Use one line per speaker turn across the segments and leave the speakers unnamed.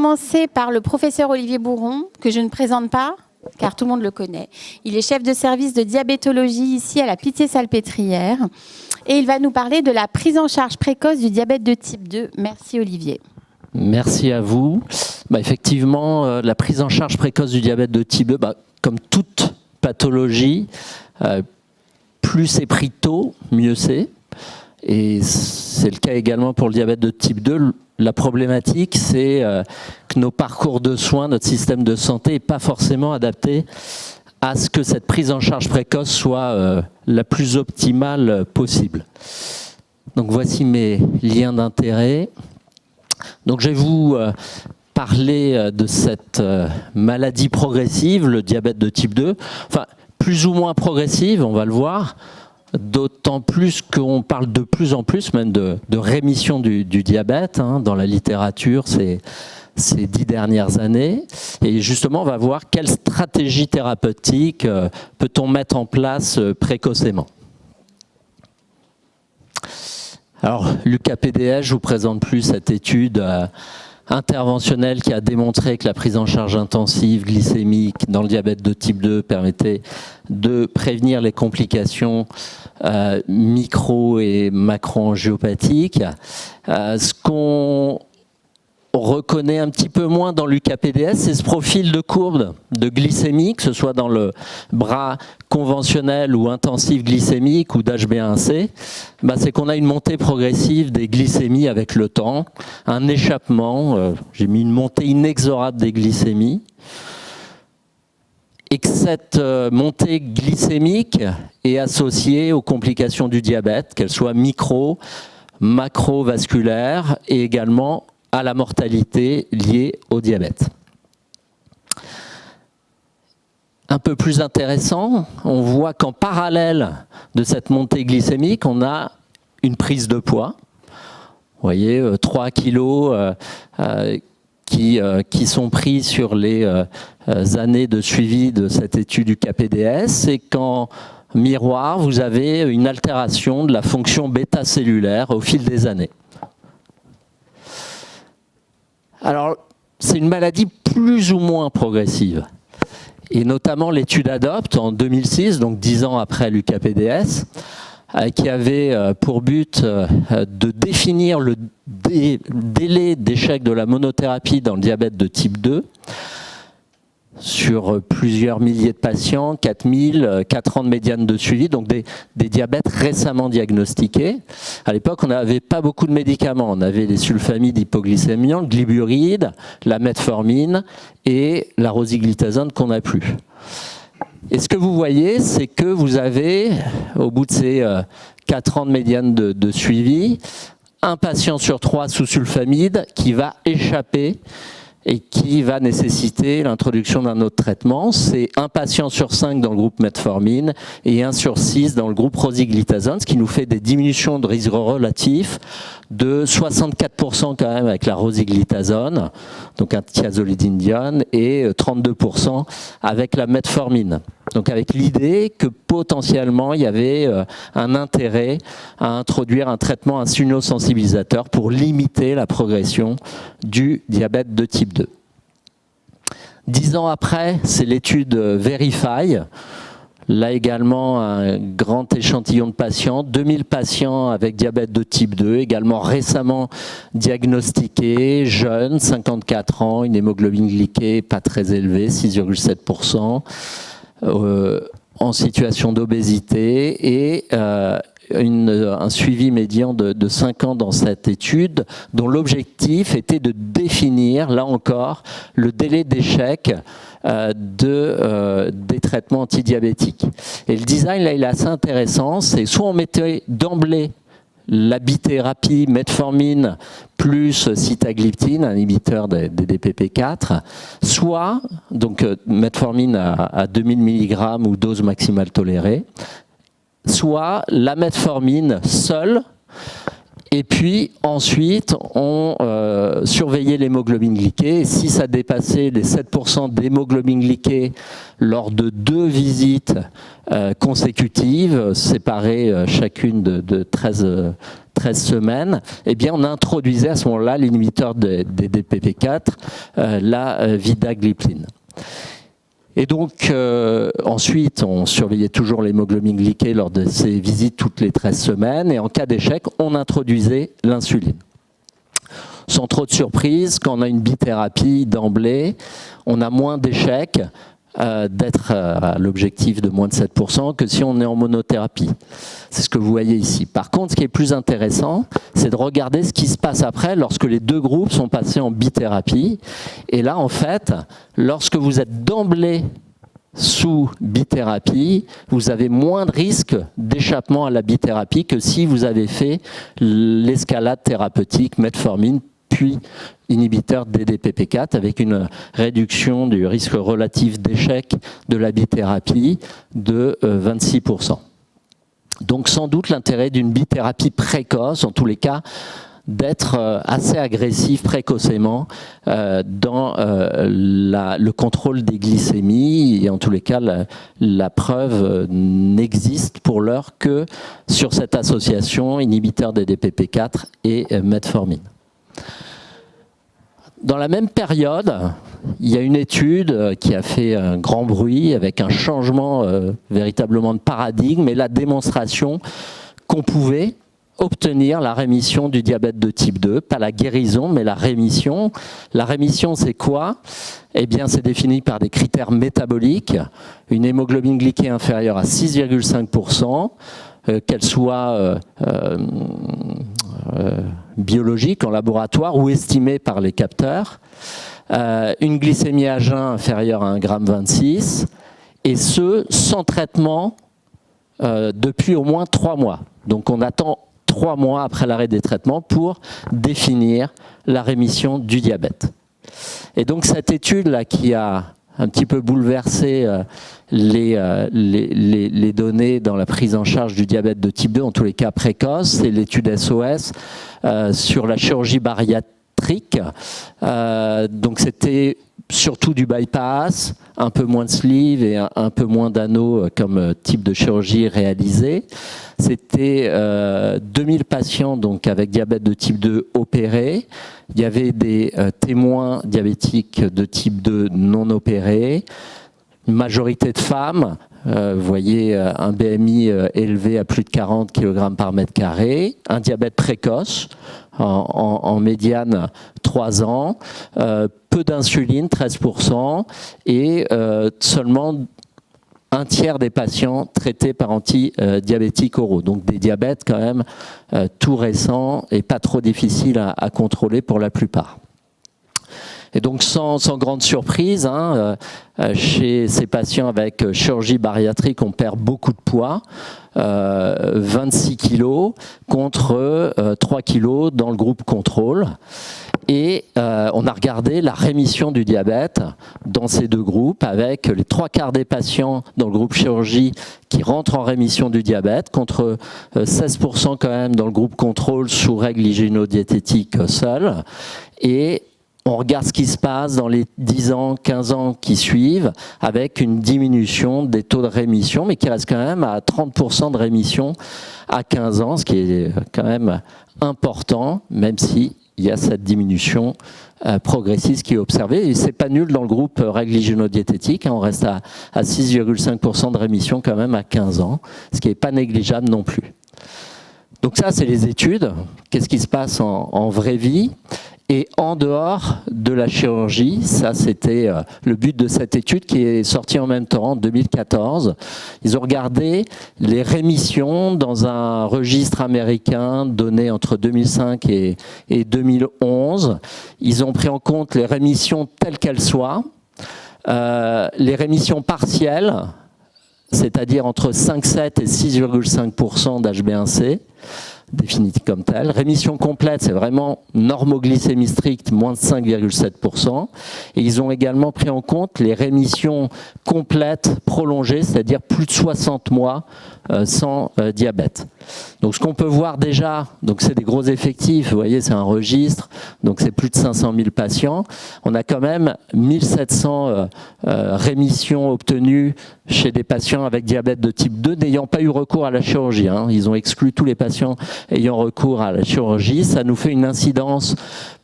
commencer par le professeur Olivier Bourron, que je ne présente pas, car tout le monde le connaît. Il est chef de service de diabétologie ici à la Pitié-Salpêtrière. Et il va nous parler de la prise en charge précoce du diabète de type 2. Merci Olivier.
Merci à vous. Effectivement, la prise en charge précoce du diabète de type 2, comme toute pathologie, plus c'est pris tôt, mieux c'est. Et c'est le cas également pour le diabète de type 2. La problématique, c'est que nos parcours de soins, notre système de santé n'est pas forcément adapté à ce que cette prise en charge précoce soit la plus optimale possible. Donc voici mes liens d'intérêt. Donc je vais vous parler de cette maladie progressive, le diabète de type 2. Enfin, plus ou moins progressive, on va le voir. D'autant plus qu'on parle de plus en plus même de rémission du diabète dans la littérature ces 10 dernières années. Et justement, on va voir quelle stratégie thérapeutique peut-on mettre en place précocement. Alors, l'UKPDS, je vous présente plus cette étude interventionnelle qui a démontré que la prise en charge intensive glycémique dans le diabète de type 2 permettait de prévenir les complications micro- et macro-angiopathiques. Ce qu'on reconnaît un petit peu moins dans l'UKPDS, c'est ce profil de courbe de glycémie, que ce soit dans le bras conventionnel ou intensif glycémique ou d'HbA1c, c'est qu'on a une montée progressive des glycémies avec le temps, un échappement, j'ai mis une montée inexorable des glycémies, et que cette montée glycémique est associée aux complications du diabète, qu'elles soient micro, macrovasculaires et également à la mortalité liée au diabète. Un peu plus intéressant, on voit qu'en parallèle de cette montée glycémique, on a une prise de poids. Vous voyez, 3 kilos qui sont pris sur les années de suivi de cette étude du KPDS, et qu'en miroir, vous avez une altération de la fonction bêta-cellulaire au fil des années. Alors, c'est une maladie plus ou moins progressive. Et notamment l'étude ADOPT en 2006, donc 10 ans après l'UKPDS, qui avait pour but de définir le délai d'échec de la monothérapie dans le diabète de type 2 sur plusieurs milliers de patients, 4000, 4 ans de médiane de suivi, donc des diabètes récemment diagnostiqués. À l'époque, on n'avait pas beaucoup de médicaments. On avait les sulfamides hypoglycémiants, le gliburide, la metformine et la rosiglitazone qu'on n'a plus. Et ce que vous voyez, c'est que vous avez, au bout de ces 4 ans de médiane de suivi, un patient sur 3 sous sulfamide qui va échapper et qui va nécessiter l'introduction d'un autre traitement. C'est un patient sur 5 dans le groupe metformine et 1 sur 6 dans le groupe rosiglitazone, ce qui nous fait des diminutions de risque relatif de 64% quand même avec la rosiglitazone, donc un thiazolidinedione, et 32% avec la metformine. Donc avec l'idée que potentiellement il y avait un intérêt à introduire un traitement insulinosensibilisateur pour limiter la progression du diabète de type 2. 10 ans après, c'est l'étude Verify. Là également, un grand échantillon de patients, 2000 patients avec diabète de type 2, également récemment diagnostiqués, jeunes, 54 ans, une hémoglobine glyquée pas très élevée, 6,7%, en situation d'obésité et un suivi médian de 5 ans dans cette étude, dont l'objectif était de définir, là encore, le délai d'échec des traitements antidiabétiques. Et le design, là, il est assez intéressant. C'est soit on mettait d'emblée la bithérapie, metformine plus sitagliptine, un inhibiteur des DPP4, soit, donc metformine à 2000 mg ou dose maximale tolérée, soit la metformine seule, et puis ensuite on surveillait l'hémoglobine glyquée, et si ça dépassait les 7% d'hémoglobine glyquée lors de 2 visites consécutives, séparées chacune de 13 semaines, eh bien on introduisait à ce moment-là l'inhibiteur des DPP4, la vidaglipline. Et donc, ensuite, on surveillait toujours l'hémoglobine glyquée lors de ces visites toutes les 13 semaines. Et en cas d'échec, on introduisait l'insuline. Sans trop de surprise, quand on a une bithérapie d'emblée, on a moins d'échecs d'être à l'objectif de moins de 7% que si on est en monothérapie. C'est ce que vous voyez ici. Par contre, ce qui est plus intéressant, c'est de regarder ce qui se passe après lorsque les deux groupes sont passés en bithérapie. Et là, en fait, lorsque vous êtes d'emblée sous bithérapie, vous avez moins de risque d'échappement à la bithérapie que si vous avez fait l'escalade thérapeutique metformine puis inhibiteur DDPP4 avec une réduction du risque relatif d'échec de la bithérapie de 26%. Donc sans doute l'intérêt d'une bithérapie précoce, en tous les cas, d'être assez agressif précocement dans le contrôle des glycémies, et en tous les cas la preuve n'existe pour l'heure que sur cette association inhibiteur DDPP4 et metformine. Dans la même période, il y a une étude qui a fait un grand bruit avec un changement véritablement de paradigme et la démonstration qu'on pouvait obtenir la rémission du diabète de type 2, pas la guérison, mais la rémission. La rémission, c'est quoi? Eh bien, c'est défini par des critères métaboliques, une hémoglobine glyquée inférieure à 6,5%, qu'elle soit biologique en laboratoire ou estimée par les capteurs, une glycémie à jeun inférieure à 1,26 g, et ce, sans traitement depuis au moins 3 mois. Donc on attend 3 mois après l'arrêt des traitements pour définir la rémission du diabète. Et donc cette étude-là qui a un petit peu bouleversé les données dans la prise en charge du diabète de type 2, en tous les cas précoce, c'est l'étude SOS sur la chirurgie bariatrique. Donc c'était surtout du bypass, un peu moins de sleeve et un peu moins d'anneaux comme type de chirurgie réalisée. C'était 2000 patients donc avec diabète de type 2 opérés. Il y avait des témoins diabétiques de type 2 non opérés, une majorité de femmes. Vous voyez un BMI élevé à plus de 40 kg par mètre carré, un diabète précoce, en médiane 3 ans, peu d'insuline, 13%, et seulement un tiers des patients traités par antidiabétiques oraux. Donc des diabètes quand même tout récents et pas trop difficiles à contrôler pour la plupart. Et donc sans grande surprise, chez ces patients avec chirurgie bariatrique, on perd beaucoup de poids, 26 kg contre 3 kg dans le groupe contrôle. Et on a regardé la rémission du diabète dans ces deux groupes avec les 3/4 des patients dans le groupe chirurgie qui rentrent en rémission du diabète contre 16% quand même dans le groupe contrôle sous règles hygiéno-diététiques seules. Et on regarde ce qui se passe dans les 10 ans, 15 ans qui suivent avec une diminution des taux de rémission, mais qui reste quand même à 30% de rémission à 15 ans, ce qui est quand même important, même si il y a cette diminution progressive qui est observée. Et c'est pas nul dans le groupe règles hygiéno-diététiques, on reste à 6,5% de rémission quand même à 15 ans, ce qui n'est pas négligeable non plus. Donc ça, c'est les études. Qu'est-ce qui se passe en vraie vie ? Et en dehors de la chirurgie, ça c'était le but de cette étude qui est sortie en même temps en 2014. Ils ont regardé les rémissions dans un registre américain donné entre 2005 et 2011. Ils ont pris en compte les rémissions telles qu'elles soient, les rémissions partielles, c'est-à-dire entre 5,7 et 6,5% d'HbA1c, définie comme telle. Rémission complète, c'est vraiment normoglycémie stricte, moins de 5,7%. Et ils ont également pris en compte les rémissions complètes prolongées, c'est-à-dire plus de 60 mois sans diabète. Donc ce qu'on peut voir déjà, donc c'est des gros effectifs, vous voyez c'est un registre, donc c'est plus de 500 000 patients. On a quand même 1700 rémissions obtenues chez des patients avec diabète de type 2 n'ayant pas eu recours à la chirurgie. Ils ont exclu tous les patients ayant recours à la chirurgie, ça nous fait une incidence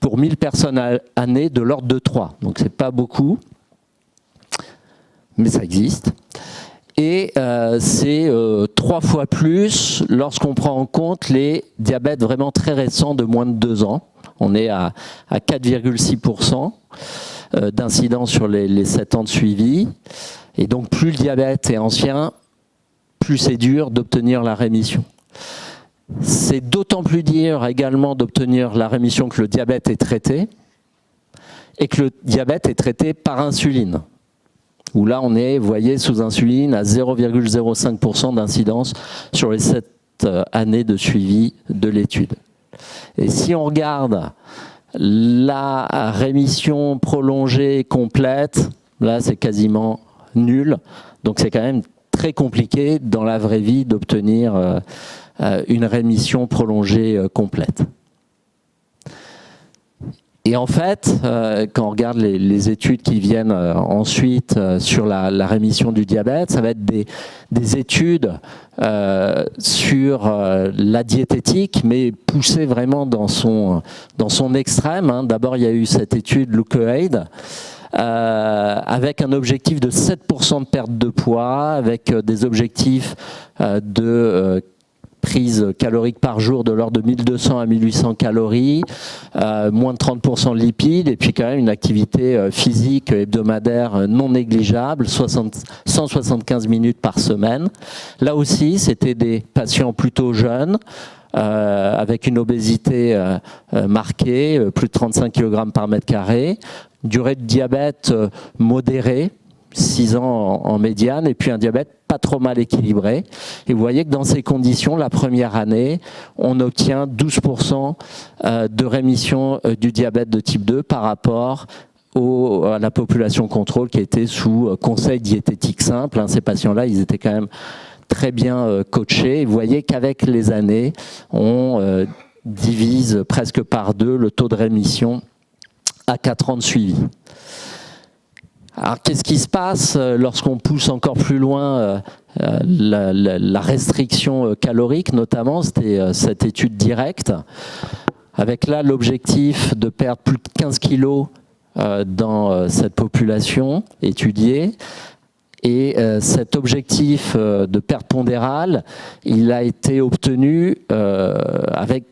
pour 1000 personnes à l'année de l'ordre de 3. Donc c'est pas beaucoup, mais ça existe. Et c'est 3 fois plus lorsqu'on prend en compte les diabètes vraiment très récents de moins de 2 ans. On est à 4,6% d'incidence sur les 7 ans de suivi. Et donc plus le diabète est ancien, plus c'est dur d'obtenir la rémission. C'est d'autant plus dur également d'obtenir la rémission que le diabète est traité et que le diabète est traité par insuline. Où là on est, vous voyez, sous insuline à 0,05% d'incidence sur les 7 années de suivi de l'étude. Et si on regarde la rémission prolongée complète, là c'est quasiment nul. Donc c'est quand même très compliqué dans la vraie vie d'obtenir une rémission prolongée complète. Et en fait, quand on regarde les études qui viennent ensuite sur la rémission du diabète, ça va être des études sur la diététique, mais poussées vraiment dans son extrême. Hein. D'abord, il y a eu cette étude Leukoaid, avec un objectif de 7% de perte de poids, avec des objectifs de prise calorique par jour de l'ordre de 1200 à 1800 calories, moins de 30% de lipides, et puis quand même une activité physique hebdomadaire non négligeable, 175 minutes par semaine. Là aussi, c'était des patients plutôt jeunes, avec une obésité marquée, plus de 35 kg par mètre carré, durée de diabète modérée, 6 ans en médiane, et puis un diabète pas trop mal équilibré. Et vous voyez que dans ces conditions, la première année, on obtient 12% de rémission du diabète de type 2 par rapport à la population contrôle qui était sous conseil diététique simple. Ces patients-là, ils étaient quand même très bien coachés. Et vous voyez qu'avec les années, on divise presque par 2 le taux de rémission à 4 ans de suivi. Alors, qu'est-ce qui se passe lorsqu'on pousse encore plus loin la restriction calorique, notamment, c'était cette étude directe, avec là l'objectif de perdre plus de 15 kilos dans cette population étudiée. Et cet objectif de perte pondérale, il a été obtenu avec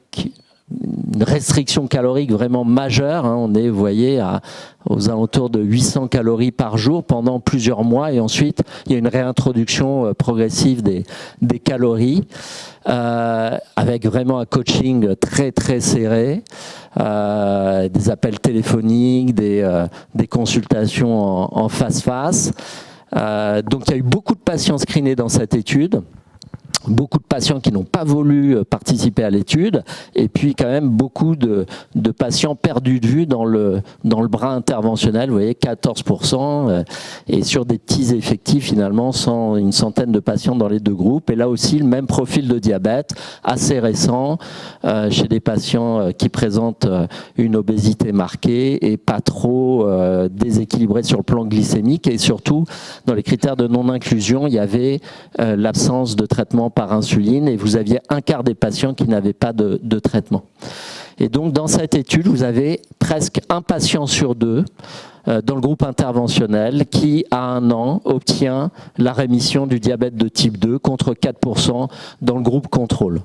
une restriction calorique vraiment majeure. On est, vous voyez, aux alentours de 800 calories par jour pendant plusieurs mois, et ensuite il y a une réintroduction progressive des calories, avec vraiment un coaching très très serré, des appels téléphoniques, des consultations en face-face. Donc il y a eu beaucoup de patients screenés dans cette étude. Beaucoup de patients qui n'ont pas voulu participer à l'étude, et puis quand même beaucoup de patients perdus de vue dans le bras interventionnel, vous voyez, 14%, et sur des petits effectifs finalement, une centaine de patients dans les 2 groupes. Et là aussi, le même profil de diabète, assez récent, chez des patients qui présentent une obésité marquée et pas trop déséquilibrés sur le plan glycémique, et surtout, dans les critères de non-inclusion, il y avait l'absence de traitement par insuline, et vous aviez un quart des patients qui n'avaient pas de traitement. Et donc dans cette étude, vous avez presque un patient sur 2 dans le groupe interventionnel qui, à 1 an, obtient la rémission du diabète de type 2 contre 4% dans le groupe contrôle.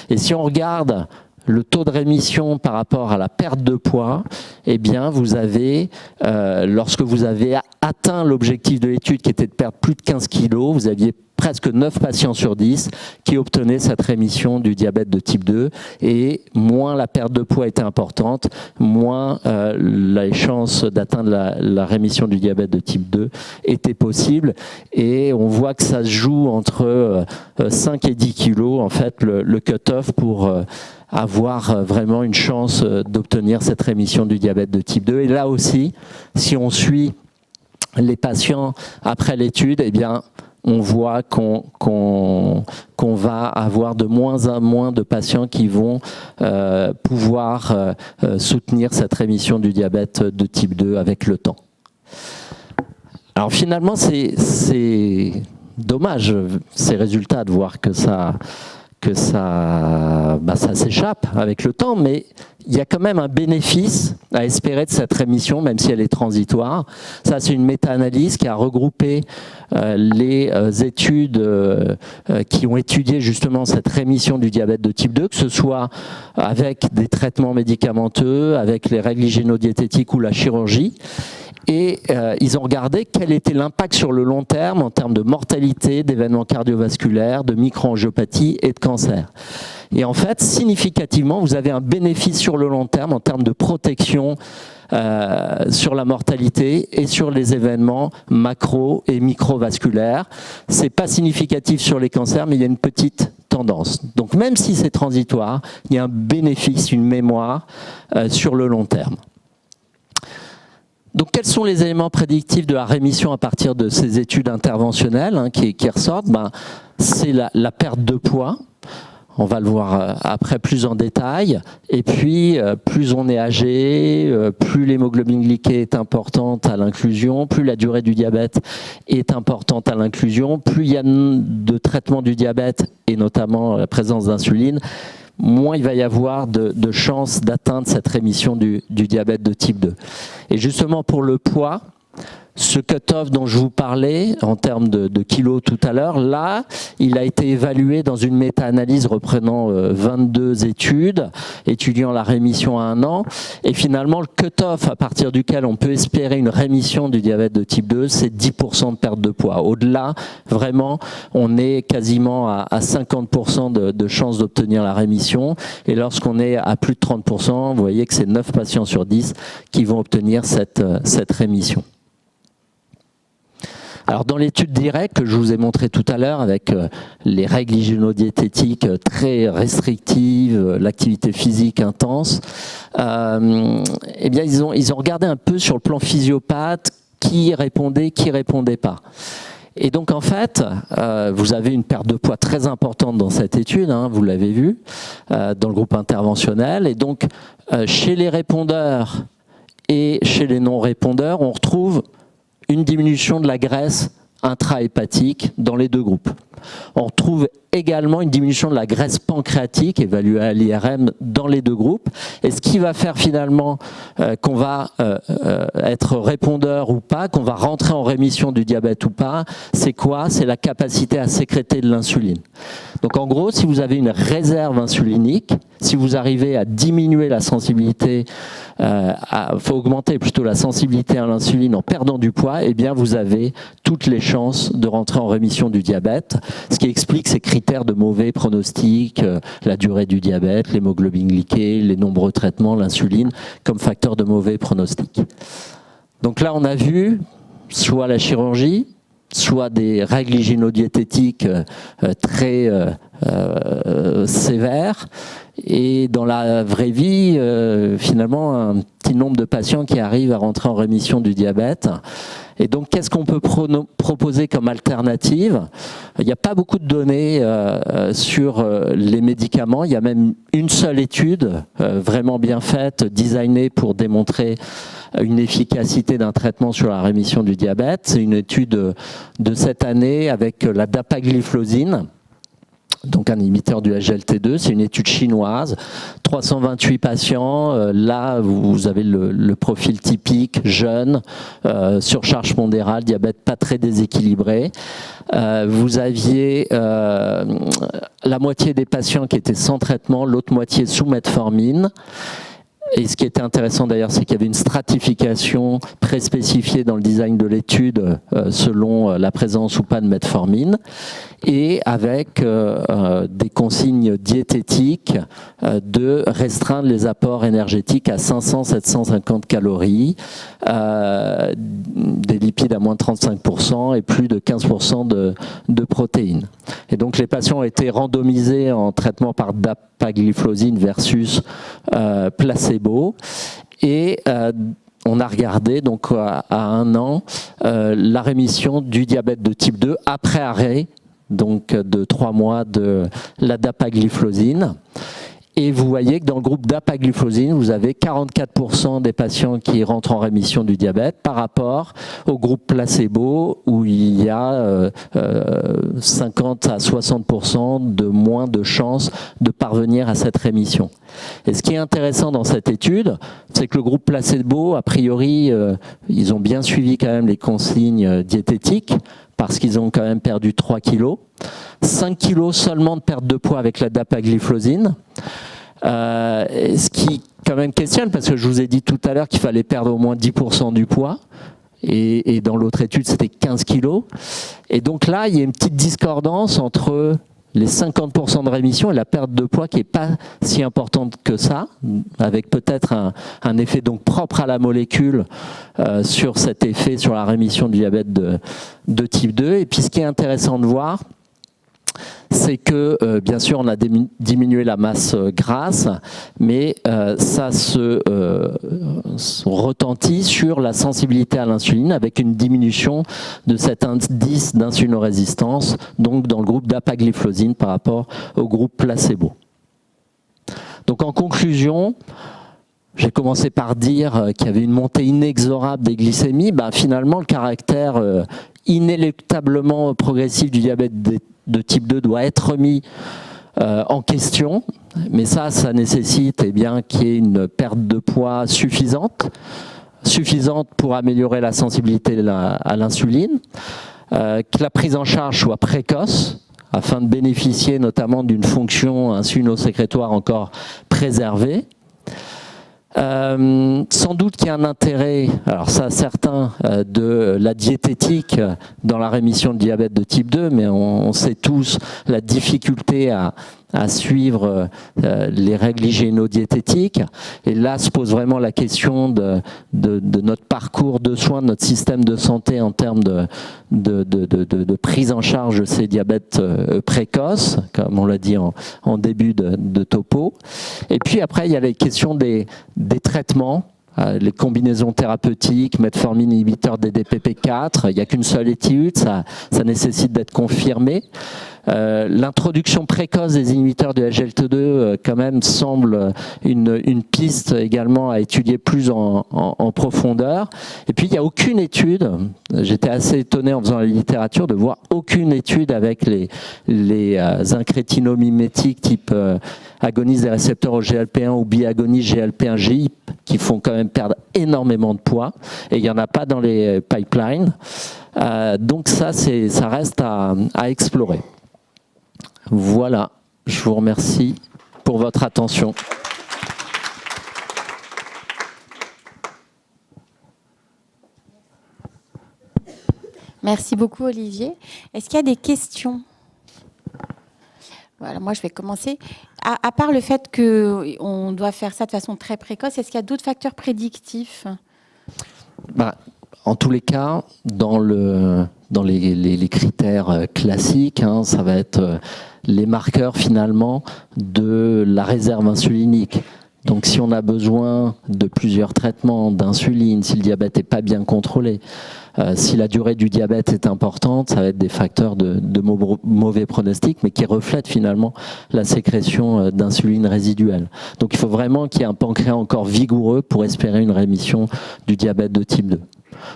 Et si on regarde le taux de rémission par rapport à la perte de poids, eh bien vous avez, lorsque vous avez atteint l'objectif de l'étude qui était de perdre plus de 15 kilos, vous aviez presque 9 patients sur 10 qui obtenaient cette rémission du diabète de type 2, et moins la perte de poids était importante, moins les chances d'atteindre la rémission du diabète de type 2 étaient possibles. Et on voit que ça se joue entre 5 et 10 kilos, en fait, le cut-off pour avoir vraiment une chance d'obtenir cette rémission du diabète de type 2. Et là aussi, si on suit les patients après l'étude, eh bien, on voit qu'on va avoir de moins en moins de patients qui vont pouvoir soutenir cette rémission du diabète de type 2 avec le temps. Alors finalement, c'est dommage, ces résultats, de voir que ça ça s'échappe avec le temps, mais il y a quand même un bénéfice à espérer de cette rémission, même si elle est transitoire. Ça, c'est une méta-analyse qui a regroupé les études qui ont étudié justement cette rémission du diabète de type 2, que ce soit avec des traitements médicamenteux, avec les règles hygiéno-diététiques ou la chirurgie. Et ils ont regardé quel était l'impact sur le long terme en termes de mortalité, d'événements cardiovasculaires, de micro-angiopathie et de cancer. Et en fait, significativement, vous avez un bénéfice sur le long terme en termes de protection sur la mortalité et sur les événements macro et microvasculaires. C'est pas significatif sur les cancers, mais il y a une petite tendance. Donc même si c'est transitoire, il y a un bénéfice, une mémoire sur le long terme. Donc, quels sont les éléments prédictifs de la rémission à partir de ces études interventionnelles qui ressortent? C'est la perte de poids. On va le voir après plus en détail. Et puis, plus on est âgé, plus l'hémoglobine glyquée est importante à l'inclusion, plus la durée du diabète est importante à l'inclusion, plus il y a de traitement du diabète, et notamment la présence d'insuline, moins il va y avoir de chances d'atteindre cette rémission du diabète de type 2. Et justement pour le poids, ce cut-off dont je vous parlais en termes de kilos tout à l'heure, là, il a été évalué dans une méta-analyse reprenant 22 études, étudiant la rémission à 1 an. Et finalement, le cut-off à partir duquel on peut espérer une rémission du diabète de type 2, c'est 10% de perte de poids. Au-delà, vraiment, on est quasiment à 50% de chances d'obtenir la rémission. Et lorsqu'on est à plus de 30%, vous voyez que c'est 9 patients sur 10 qui vont obtenir cette rémission. Alors dans l'étude directe que je vous ai montré tout à l'heure avec les règles hygiéno-diététiques très restrictives, l'activité physique intense, eh bien ils ont regardé un peu sur le plan physiopathe qui répondait pas. Et donc en fait, vous avez une perte de poids très importante dans cette étude, vous l'avez vu, dans le groupe interventionnel. Et donc chez les répondeurs et chez les non-répondeurs, on retrouve une diminution de la graisse intrahépatique dans les deux groupes. On retrouve également une diminution de la graisse pancréatique évaluée à l'IRM dans les deux groupes. Et ce qui va faire finalement qu'on va être répondeur ou pas, qu'on va rentrer en rémission du diabète ou pas, c'est quoi? C'est la capacité à sécréter de l'insuline. Donc en gros, si vous avez une réserve insulinique, si vous arrivez à diminuer la sensibilité, faut augmenter plutôt la sensibilité à l'insuline en perdant du poids, eh bien vous avez toutes les chances de rentrer en rémission du diabète, ce qui explique ces critères de mauvais pronostic, la durée du diabète, l'hémoglobine glyquée, les nombreux traitements, l'insuline, comme facteur de mauvais pronostic. Donc là, on a vu soit la chirurgie, soit des règles hygiéno-diététiques très sévères, et dans la vraie vie, finalement, un petit nombre de patients qui arrivent à rentrer en rémission du diabète. Et donc, qu'est-ce qu'on peut proposer comme alternative? Il n'y a pas beaucoup de données sur les médicaments. Il y a même une seule étude vraiment bien faite, designée pour démontrer une efficacité d'un traitement sur la rémission du diabète. C'est une étude de cette année avec la dapagliflozine, donc un inhibiteur du SGLT2, c'est une étude chinoise, 328 patients, là vous avez le profil typique, jeune, surcharge pondérale, diabète pas très déséquilibré. Vous aviez la moitié des patients qui étaient sans traitement, l'autre moitié sous metformine. Et ce qui était intéressant d'ailleurs, c'est qu'il y avait une stratification préspécifiée dans le design de l'étude selon la présence ou pas de metformine, et avec des consignes diététiques de restreindre les apports énergétiques à 500-750 calories, des lipides à moins de 35% et plus de 15% de protéines. Et donc les patients ont été randomisés en traitement par dapagliflozine versus placebo, et on a regardé donc à 1 an la rémission du diabète de type 2 après arrêt donc de 3 mois de la dapagliflozine. Et vous voyez que dans le groupe dapagliflozin, vous avez 44% des patients qui rentrent en rémission du diabète par rapport au groupe placebo où il y a 50 à 60% de moins de chances de parvenir à cette rémission. Et ce qui est intéressant dans cette étude, c'est que le groupe placebo, a priori, ils ont bien suivi quand même les consignes diététiques parce qu'ils ont quand même perdu 3 kilos. 5 kilos seulement de perte de poids avec la dapagliflozin. Ce qui quand même questionne, parce que je vous ai dit tout à l'heure qu'il fallait perdre au moins 10% du poids. Et dans l'autre étude, c'était 15 kilos. Et donc là, il y a une petite discordance entre les 50% de rémission et la perte de poids qui n'est pas si importante que ça, avec peut-être un effet donc propre à la molécule sur cet effet sur la rémission du diabète de type 2. Et puis ce qui est intéressant de voir, c'est que, bien sûr, on a diminué la masse grasse, mais ça se retentit sur la sensibilité à l'insuline avec une diminution de cet indice d'insulinorésistance, donc dans le groupe dapagliflozin par rapport au groupe placebo. Donc en conclusion, j'ai commencé par dire qu'il y avait une montée inexorable des glycémies. Finalement, le caractère inéluctablement progressif du diabète de type 2 doit être remis en question, mais ça nécessite qu'il y ait une perte de poids suffisante pour améliorer la sensibilité à l'insuline, que la prise en charge soit précoce afin de bénéficier notamment d'une fonction insulino-sécrétoire encore préservée. Sans doute qu'il y a un intérêt, alors ça certain, de la diététique dans la rémission de diabète de type 2, mais on sait tous la difficulté à suivre les règles hygiéno-diététiques. Et là se pose vraiment la question de notre parcours de soins, de notre système de santé en termes de prise en charge de ces diabètes précoces, comme on l'a dit en début de topo. Et puis après, il y a les questions des traitements. Les combinaisons thérapeutiques, metformine inhibiteur DDPP4, il n'y a qu'une seule étude, ça nécessite d'être confirmé. L'introduction précoce des inhibiteurs de SGLT2 quand même semble une piste également à étudier plus en profondeur. Et puis il n'y a aucune étude, j'étais assez étonné en faisant la littérature de voir aucune étude avec les incrétinomimétiques type agonistes des récepteurs au GLP1 ou biagonistes GLP1-GIP qui font quand même perdre énormément de poids, et il n'y en a pas dans les pipelines. Donc ça reste à explorer. Voilà, je vous remercie pour votre attention.
Merci beaucoup, Olivier. Est-ce qu'il y a des questions ? Voilà, moi, je vais commencer. À part le fait qu'on doit faire ça de façon très précoce, est-ce qu'il y a d'autres facteurs prédictifs ?
En tous les cas, dans les critères classiques, ça va être les marqueurs finalement de la réserve insulinique. Donc si on a besoin de plusieurs traitements d'insuline, si le diabète n'est pas bien contrôlé, si la durée du diabète est importante, ça va être des facteurs de mauvais pronostic, mais qui reflètent finalement la sécrétion d'insuline résiduelle. Donc il faut vraiment qu'il y ait un pancréas encore vigoureux pour espérer une rémission du diabète de type 2.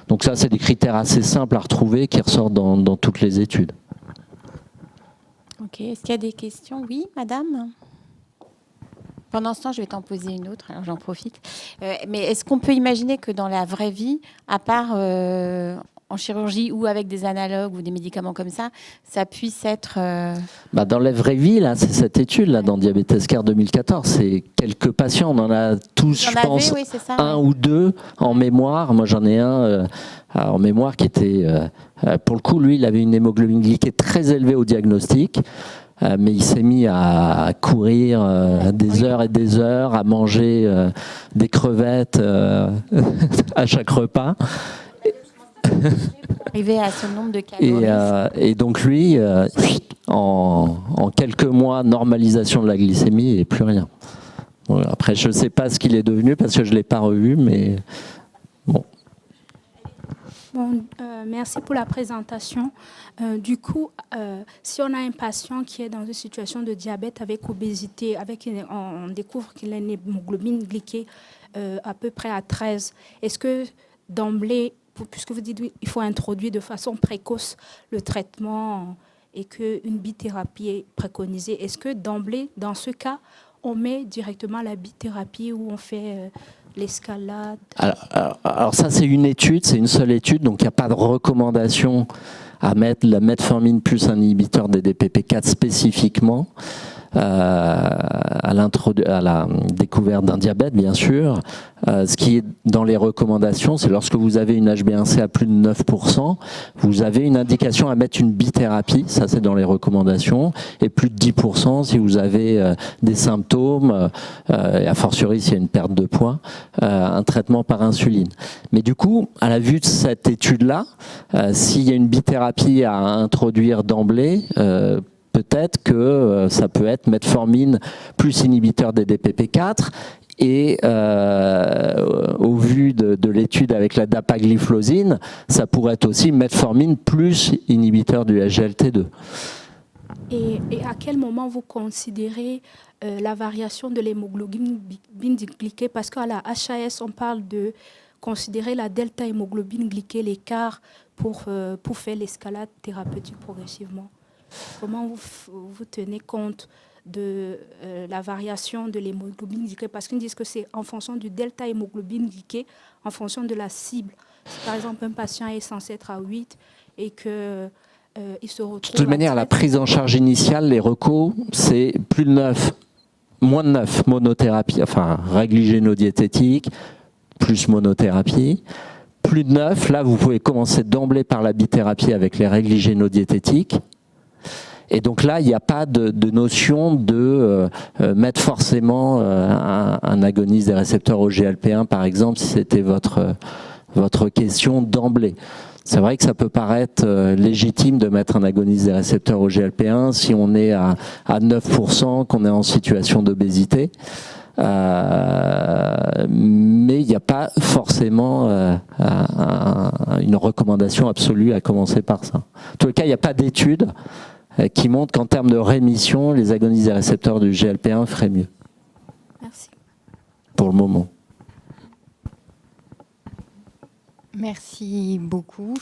Donc ça, c'est des critères assez simples à retrouver qui ressortent dans toutes les études.
Ok, est-ce qu'il y a des questions ? Oui, madame ? Pendant ce temps, je vais t'en poser une autre, alors j'en profite. Mais est-ce qu'on peut imaginer que dans la vraie vie, à part en chirurgie ou avec des analogues ou des médicaments comme ça puisse être...
Dans la vraie vie, là, c'est cette étude là, dans Diabetes Care 2014. C'est quelques patients, on en a tous, je pense, oui, un ou deux en mémoire. Moi, j'en ai un en mémoire qui était... pour le coup, lui, il avait une hémoglobine glyquée très élevée au diagnostic. Mais il s'est mis à courir des heures et des heures, à manger des crevettes à chaque repas.
Arriver à ce nombre de calories.
Et donc lui, en quelques mois, normalisation de la glycémie et plus rien. Bon, après, je ne sais pas ce qu'il est devenu parce que je ne l'ai pas revu, mais bon.
Bon, merci pour la présentation. Du coup, si on a un patient qui est dans une situation de diabète avec obésité, on découvre qu'il a une hémoglobine glyquée à peu près à 13, est-ce que d'emblée, puisque vous dites qu'il faut introduire de façon précoce le traitement et qu'une bithérapie est préconisée, est-ce que d'emblée, dans ce cas, on met directement la bithérapie ou on fait l'escalade?
Alors ça, c'est une étude, c'est une seule étude, donc il n'y a pas de recommandation à mettre la metformine plus un inhibiteur des DPP4 spécifiquement à la découverte d'un diabète, bien sûr. Ce qui est dans les recommandations, c'est lorsque vous avez une HbA1c à plus de 9%, vous avez une indication à mettre une bithérapie, ça c'est dans les recommandations, et plus de 10% si vous avez des symptômes, et a fortiori s'il y a une perte de poids, un traitement par insuline. Mais du coup, à la vue de cette étude-là, s'il y a une bithérapie à introduire d'emblée, peut-être que ça peut être metformine plus inhibiteur des DPP4 et au vu de l'étude avec la dapagliflozine, ça pourrait être aussi metformine plus inhibiteur du SGLT2.
Et à quel moment vous considérez la variation de l'hémoglobine glyquée? Parce qu'à la HAS, on parle de considérer la delta hémoglobine glyquée, l'écart pour faire l'escalade thérapeutique progressivement. Comment vous tenez compte de la variation de l'hémoglobine glyquée? Parce qu'ils disent que c'est en fonction du delta hémoglobine glyquée, en fonction de la cible. Si par exemple un patient est censé être à 8 et que il se retrouve...
De toute manière, la prise en charge initiale, les recos, c'est plus de 9, moins de 9 monothérapie, enfin règle hygiéno-diététique, plus monothérapie. Plus de 9, là vous pouvez commencer d'emblée par la bithérapie avec les règles hygiéno-diététiques. Et donc là, il n'y a pas de notion de mettre forcément un agoniste des récepteurs au GLP1, par exemple, si c'était votre question d'emblée. C'est vrai que ça peut paraître légitime de mettre un agoniste des récepteurs au GLP1 si on est à 9%, qu'on est en situation d'obésité. Mais il n'y a pas forcément une recommandation absolue à commencer par ça. En tout cas, il n'y a pas d'études qui montrent qu'en termes de rémission, les agonistes des récepteurs du GLP1 feraient mieux.
Merci.
Pour le moment.
Merci beaucoup.